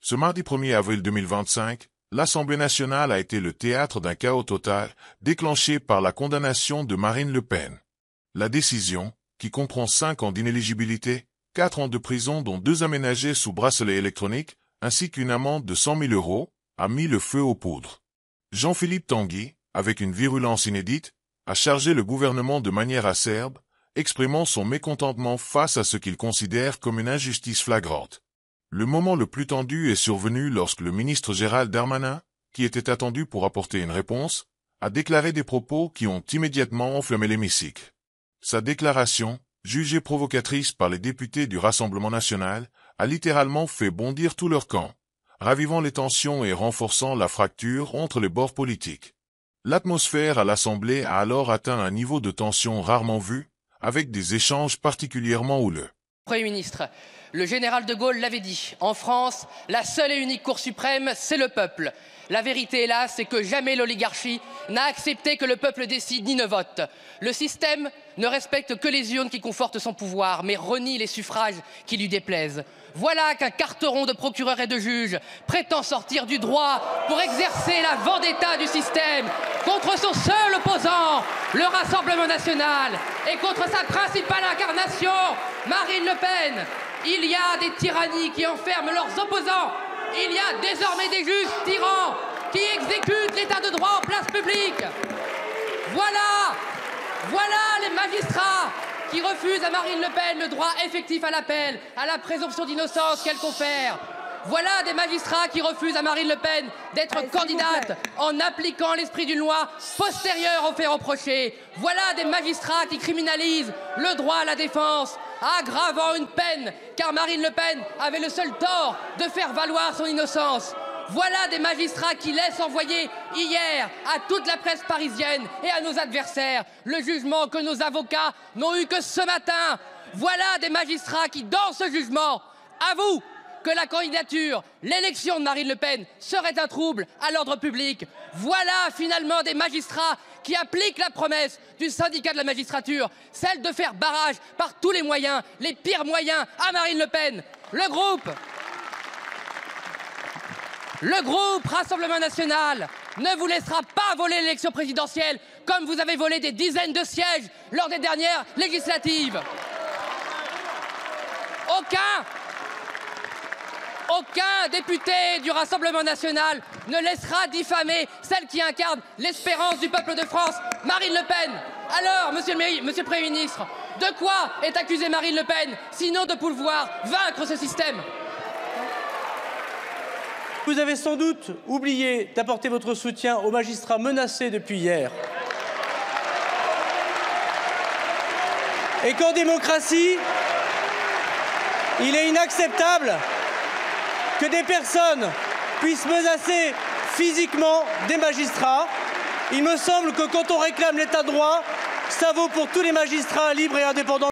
Ce mardi 1er avril 2025, l'Assemblée nationale a été le théâtre d'un chaos total, déclenché par la condamnation de Marine Le Pen. La décision, qui comprend 5 ans d'inéligibilité, 4 ans de prison dont 2 aménagés sous bracelet électronique, ainsi qu'une amende de 100 000 €, a mis le feu aux poudres. Jean-Philippe Tanguy, avec une virulence inédite, a chargé le gouvernement de manière acerbe, exprimant son mécontentement face à ce qu'il considère comme une injustice flagrante. Le moment le plus tendu est survenu lorsque le ministre Gérald Darmanin, qui était attendu pour apporter une réponse, a déclaré des propos qui ont immédiatement enflammé l'hémicycle. Sa déclaration, jugée provocatrice par les députés du Rassemblement national, a littéralement fait bondir tout leur camp, ravivant les tensions et renforçant la fracture entre les bords politiques. L'atmosphère à l'Assemblée a alors atteint un niveau de tension rarement vu, avec des échanges particulièrement houleux. Premier ministre, le général de Gaulle l'avait dit, en France, la seule et unique Cour suprême, c'est le peuple. La vérité, hélas, c'est que jamais l'oligarchie n'a accepté que le peuple décide ni ne vote. Le système ne respecte que les urnes qui confortent son pouvoir, mais renie les suffrages qui lui déplaisent. Voilà qu'un carteron de procureurs et de juges prétend sortir du droit pour exercer la vendetta du système contre son seul opposant, le Rassemblement national, et contre sa principale incarnation, Marine Le Pen. Il y a des tyrannies qui enferment leurs opposants. Il y a désormais des juges tyrans qui exécutent l'état de droit en place publique. Voilà les magistrats qui refusent à Marine Le Pen le droit effectif à l'appel, à la présomption d'innocence qu'elle confère. Voilà des magistrats qui refusent à Marine Le Pen d'être candidate en appliquant l'esprit d'une loi postérieure aux faits reprochés. Voilà des magistrats qui criminalisent le droit à la défense, aggravant une peine, car Marine Le Pen avait le seul tort de faire valoir son innocence. Voilà des magistrats qui laissent envoyer hier à toute la presse parisienne et à nos adversaires le jugement que nos avocats n'ont eu que ce matin. Voilà des magistrats qui, dans ce jugement, avouent que la candidature, l'élection de Marine Le Pen serait un trouble à l'ordre public. Voilà finalement des magistrats qui appliquent la promesse du syndicat de la magistrature, celle de faire barrage par tous les moyens, les pires moyens, à Marine Le Pen. Le groupe Rassemblement national ne vous laissera pas voler l'élection présidentielle comme vous avez volé des dizaines de sièges lors des dernières législatives. Aucun député du Rassemblement national ne laissera diffamer celle qui incarne l'espérance du peuple de France, Marine Le Pen. Alors, monsieur le Premier ministre, de quoi est accusée Marine Le Pen, sinon de pouvoir vaincre ce système ? Vous avez sans doute oublié d'apporter votre soutien aux magistrats menacés depuis hier. Et qu'en démocratie, il est inacceptable que des personnes puissent menacer physiquement des magistrats. Il me semble que quand on réclame l'état de droit, ça vaut pour tous les magistrats libres et indépendants.